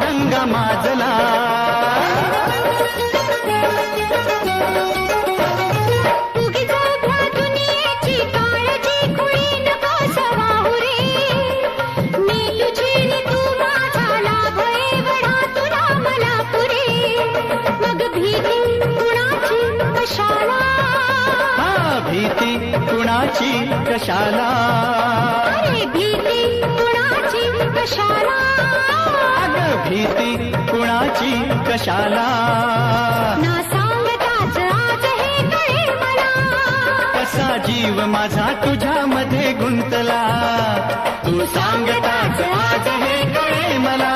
पांडुरंगा माजला. उगीच उभ्या दुनियेची काळजी खुळी नको सवाहू रे. मी तुझी नि तू माझा लाभ एवढा तुला मला पुरे. मग भीती कुणाची कशाला, हा भीती कुणाची कशाला, अरे भीती कुणाची कशाला. अगं भीती कुणाची कशाला. ना सांगताच आज हे कळे मला, कसा जीव माझा तुझ्यामध्ये गुंतला. तू सांगताच आज हे कळे मला.